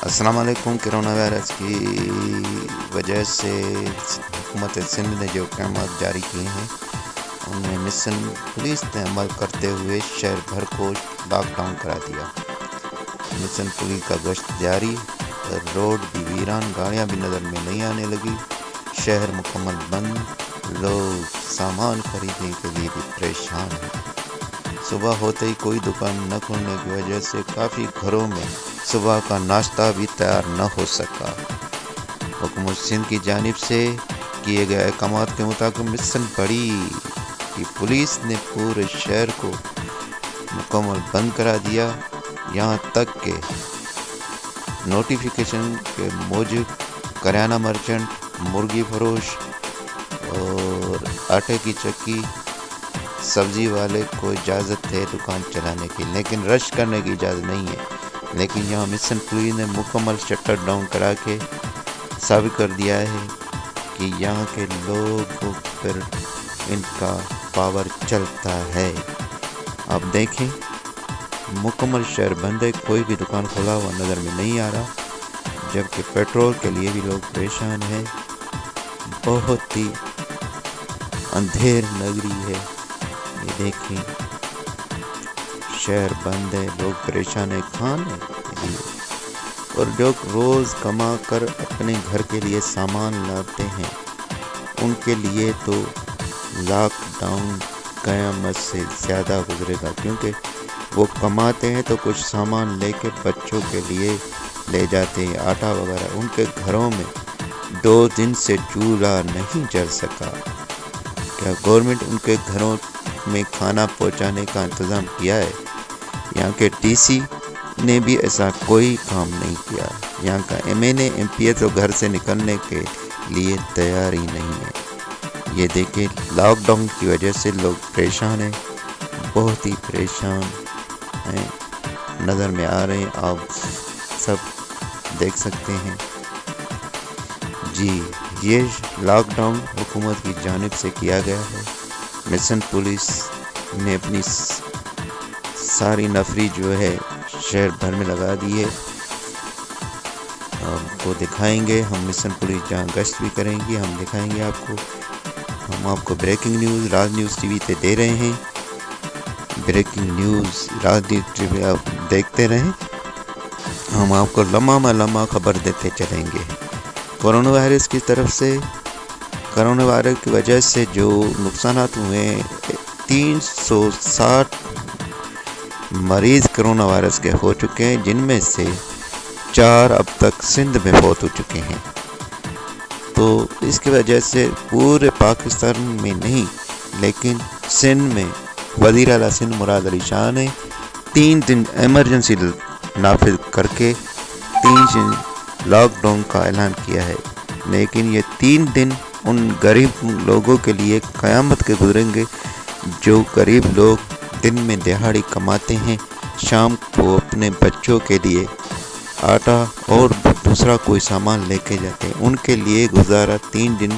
السلام علیکم۔ Corona virus کی وجہ سے حکومت سندھ نے جو احکامات جاری کیے ہیں ان میں مشن پولیس نے عمل کرتے ہوئے شہر بھر کو لاک ڈاؤن کرا دیا۔ مشن پولیس کا گشت جاری، روڈ بھی ویران، گاڑیاں بھی نظر میں نہیں آنے لگی، شہر مکمل بند، لوگ سامان خریدنے کے لیے بھی پریشان ہیں۔ صبح ہوتے ہی کوئی دکان نہ کھلنے کی وجہ سے کافی گھروں میں صبح کا ناشتہ بھی تیار نہ ہو سکا۔ حکومت سندھ کی جانب سے کیے گئے احکامات کے مطابق مشن بڑی کی پولیس نے پورے شہر کو مکمل بند کرا دیا، یہاں تک کہ نوٹیفیکیشن کے موجب کریانہ مرچنٹ، مرغی فروش اور آٹے کی چکی، سبزی والے کو اجازت ہے دکان چلانے کی، لیکن رش کرنے کی اجازت نہیں ہے۔ لیکن یہاں مشن پولیس نے مکمل شٹر ڈاؤن کرا کے ثابت کر دیا ہے کہ یہاں کے لوگوں پر ان کا پاور چلتا ہے۔ آپ دیکھیں مکمل شہر بند ہے، کوئی بھی دکان کھلا ہوا نظر میں نہیں آ رہا، جبکہ پیٹرول کے لیے بھی لوگ پریشان ہیں۔ بہت ہی اندھیر نگری ہے، یہ دیکھیں شہر بند ہے، لوگ پریشان ہیں کھانے کے لیے، اور جو روز کما کر اپنے گھر کے لیے سامان لاتے ہیں ان کے لیے تو لاک ڈاؤن قیامت سے زیادہ گزرے گا، کیونکہ وہ کماتے ہیں تو کچھ سامان لے کے بچوں کے لیے لے جاتے ہیں، آٹا وغیرہ۔ ان کے گھروں میں 2 دن سے چولہا نہیں جل سکا۔ کیا گورنمنٹ ان کے گھروں میں کھانا پہنچانے کا انتظام کیا ہے؟ یہاں کے ڈی سی نے بھی ایسا کوئی کام نہیں کیا۔ یہاں کا ایم این اے، ایم پی اے تو گھر سے نکلنے کے لیے تیار ہی نہیں ہے۔ یہ دیکھیں لاک ڈاؤن کی وجہ سے لوگ پریشان ہیں، بہت ہی پریشان ہیں، نظر میں آ رہے ہیں، آپ سب دیکھ سکتے ہیں۔ جی یہ لاک ڈاؤن حکومت کی جانب سے کیا گیا ہے۔ مشن پولیس نے اپنی ساری نفری جو ہے شہر بھر میں لگا دی ہے۔ آپ کو دکھائیں گے، ہم مشن پولیس جہاں گشت بھی کریں گی ہم دکھائیں گے آپ کو۔ ہم آپ کو بریکنگ نیوز راج نیوز ٹی وی پہ دے رہے ہیں، بریکنگ نیوز راج نیوز ٹی وی آپ دیکھتے رہیں، ہم آپ کو لمحہ لمحہ خبر دیتے چلیں گے۔ کورونا وائرس کی طرف سے، کورونا وائرس کی وجہ سے جو نقصانات ہوئے ہیں، 360 مریض کورونا وائرس کے ہو چکے ہیں، جن میں سے 4 اب تک سندھ میں فوت ہو چکے ہیں۔ تو اس کی وجہ سے پورے پاکستان میں نہیں لیکن سندھ میں وزیر اعلیٰ سندھ مراد علی شاہ نے 3 دن ایمرجنسی نافذ کر کے 3 دن لاک ڈاؤن کا اعلان کیا ہے، لیکن یہ 3 دن ان غریب لوگوں کے لیے قیامت کے گزریں گے جو غریب لوگ دن میں دہاڑی کماتے ہیں، شام کو اپنے بچوں کے لیے آٹا اور دوسرا کوئی سامان لے کے جاتے ہیں، ان کے لیے گزارا 3 دن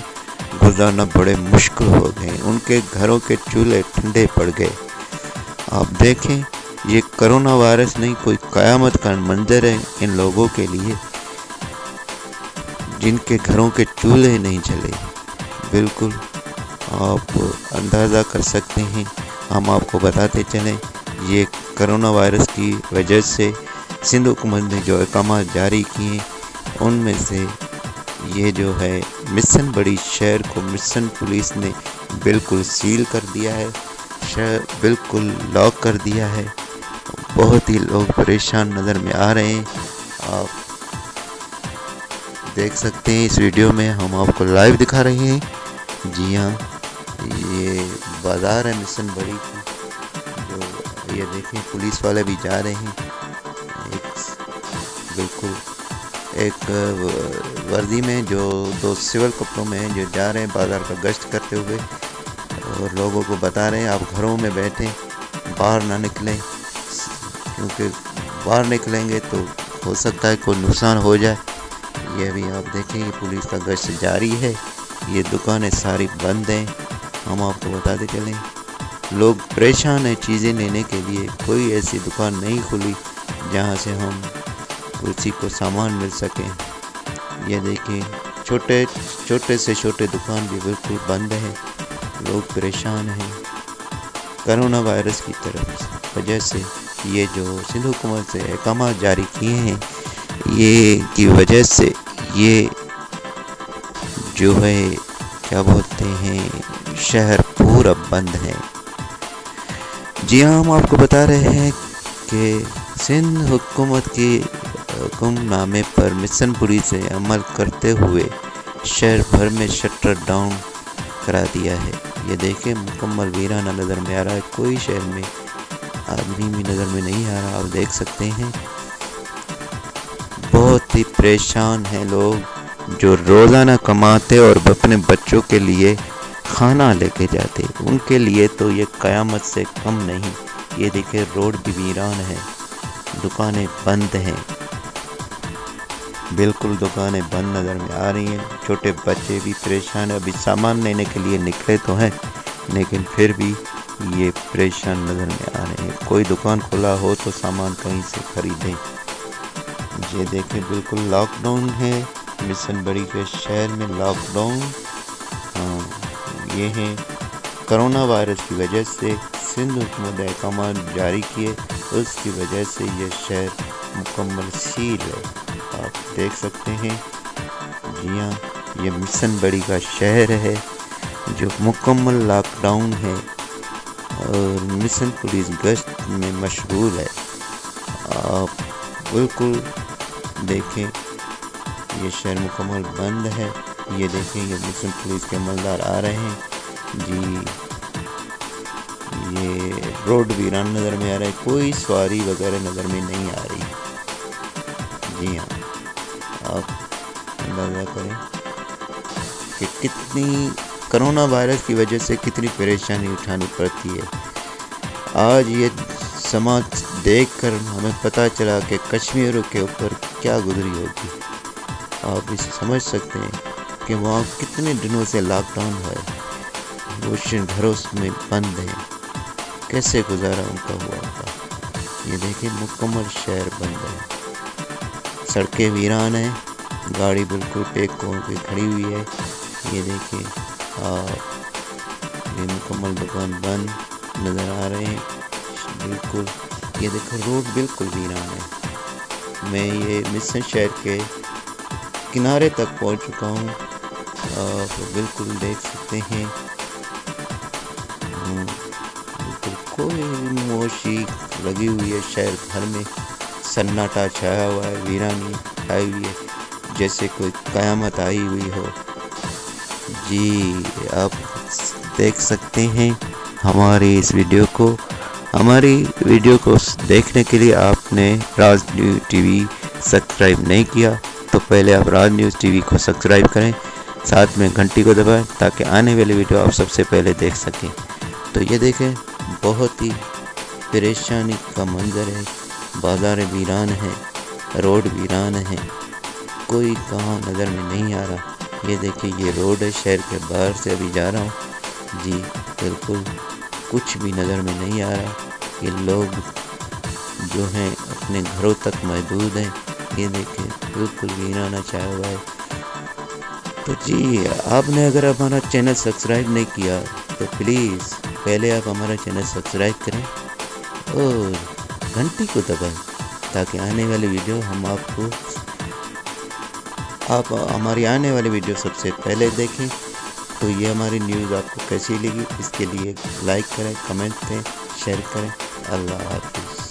گزارنا بڑے مشکل ہو گئے، ان کے گھروں کے چولہے ٹھنڈے پڑ گئے۔ آپ دیکھیں یہ کرونا وائرس نہیں کوئی قیامت کا منظر ہے ان لوگوں کے لیے جن کے گھروں کے چولہے نہیں جلے۔ بالکل آپ اندازہ کر سکتے ہیں، ہم آپ کو بتاتے چلیں یہ کرونا وائرس کی وجہ سے سندھ حکومت نے جو احکامات جاری کیے ان میں سے یہ جو ہے مشن بڑی شہر کو مشن پولیس نے بالکل سیل کر دیا ہے، شہر بالکل لاک کر دیا ہے، بہت ہی لوگ پریشان نظر میں آ رہے ہیں۔ آپ دیکھ سکتے ہیں اس ویڈیو میں ہم آپ کو لائیو دکھا رہے ہیں۔ جی ہاں یہ بازار ہے مشن بڑی کی، جو یہ دیکھیں پولیس والے بھی جا رہے ہیں، بالکل ایک وردی میں جو 2 سول کپڑوں میں جو جا رہے ہیں بازار کا گشت کرتے ہوئے، اور لوگوں کو بتا رہے ہیں آپ گھروں میں بیٹھیں، باہر نہ نکلیں، کیونکہ باہر نکلیں گے تو ہو سکتا ہے کوئی نقصان ہو جائے۔ یہ بھی آپ دیکھیں یہ پولیس کا گشت جاری ہے، یہ دکانیں ساری بند ہیں، ہم آپ کو بتاتے چلیں لوگ پریشان ہیں چیزیں لینے کے لیے، کوئی ایسی دکان نہیں کھلی جہاں سے ہم اسی کو سامان مل سکے۔ یہ دیکھیں چھوٹے سے چھوٹے دکان بھی بالکل بند ہیں، لوگ پریشان ہیں کرونا وائرس کی وجہ سے۔ یہ جو سندھ حکومت سے احکامات جاری کیے ہیں، یہ کی وجہ سے یہ جو ہے کیا بولتے ہیں شہر پورا بند ہے۔ جی ہاں، ہم آپ کو بتا رہے ہیں کہ سندھ حکومت کی حکم نامے پر مشن پوری سے عمل کرتے ہوئے شہر بھر میں شٹر ڈاؤن کرا دیا ہے۔ یہ دیکھیں مکمل ویرانہ نظر میں آ رہا ہے، کوئی شہر میں آدمی بھی نظر میں نہیں آ رہا۔ آپ دیکھ سکتے ہیں بہت ہی پریشان ہیں لوگ جو روزانہ کماتے اور اپنے بچوں کے لیے کھانا لے کے جاتے، ان کے لیے تو یہ قیامت سے کم نہیں۔ یہ دیکھیں روڈ بھی ویران ہے، دکانیں بند ہیں، بالکل دکانیں بند نظر میں آ رہی ہیں۔ چھوٹے بچے بھی پریشان ہیں، ابھی سامان لینے کے لیے نکلے تو ہیں لیکن پھر بھی یہ پریشان نظر میں آ رہے ہیں۔ کوئی دکان کھلا ہو تو سامان کہیں سے خریدیں۔ یہ دیکھیں بالکل لاک ڈاؤن ہے، مشن بڑی کے شہر میں لاک ڈاؤن۔ یہ ہیں کرونا وائرس کی وجہ سے سندھ حکومت نے احکامات جاری کیے، اس کی وجہ سے یہ شہر مکمل سیل ہے۔ آپ دیکھ سکتے ہیں، جی ہاں، یہ مشن بڑی کا شہر ہے جو مکمل لاک ڈاؤن ہے اور مشن پولیس گشت میں مشغول ہے۔ آپ بالکل دیکھیں یہ شہر مکمل بند ہے۔ یہ دیکھیں یہ مشن پولیس کے عملدار آ رہے ہیں۔ جی یہ روڈ ویران نظر میں آ رہا ہے، کوئی سواری وغیرہ نظر میں نہیں آ رہی۔ جی ہاں، آپ اندازہ کریں کہ کتنی کرونا وائرس کی وجہ سے کتنی پریشانی اٹھانی پڑتی ہے۔ آج یہ سماج دیکھ کر ہمیں پتہ چلا کہ کشمیروں کے اوپر کیا گزری ہوگی۔ آپ اسے سمجھ سکتے ہیں کہ وہاں کتنے دنوں سے لاک ڈاؤن ہے، وہ گھروں میں بند ہیں، کیسے گزارا ان کا ہوا ہوگا۔ یہ دیکھیں مکمل شہر بند ہے، سڑکیں ویران ہیں، گاڑی بالکل پیک ہو کے کھڑی ہوئی ہے۔ یہ دیکھیں یہ مکمل دکان بند نظر آ رہے ہیں بالکل۔ یہ دیکھو روڈ بالکل ویران ہے۔ میں یہ مشن شہر کے کنارے تک پہنچ چکا ہوں، آپ بالکل دیکھ سکتے ہیں بالکل کوئی موشی لگی ہوئی ہے، شہر بھر میں سناٹا چھایا ہوا ہے، ویرانی چھائی ہوئی ہے جیسے کوئی قیامت آئی ہوئی ہو۔ جی آپ دیکھ سکتے ہیں ہماری اس ویڈیو کو۔ ہماری ویڈیو کو دیکھنے کے لیے آپ نے راز نیوز ٹی وی سبسکرائب نہیں کیا تو پہلے آپ راز نیوز ٹی وی کو سبسکرائب کریں، ساتھ میں گھنٹی کو دبائیں تاکہ آنے والی ویڈیو آپ سب سے پہلے دیکھ سکیں۔ تو یہ دیکھیں بہت ہی پریشانی کا منظر ہے، بازار ویران ہیں، روڈ ویران ہیں، کوئی کہاں نظر میں نہیں آ رہا۔ یہ دیکھیں یہ روڈ ہے، شہر کے باہر سے ابھی جا رہا ہوں، جی بالکل کچھ بھی نظر میں نہیں آ رہا۔ یہ لوگ جو ہیں اپنے گھروں تک محدود ہیں۔ یہ دیکھیں بالکل ویرانہ چھایا ہوا ہے۔ تو جی آپ نے اگر ہمارا چینل سبسکرائب نہیں کیا تو پلیز پہلے آپ ہمارا چینل سبسکرائب کریں اور گھنٹی کو دبائیں تاکہ آنے والی ویڈیو آپ ہماری آنے والی ویڈیو سب سے پہلے دیکھیں۔ تو یہ ہماری نیوز آپ کو کیسی لگی، اس کے لیے لائک کریں، کمنٹ دیں، شیئر کریں۔ اللہ حافظ۔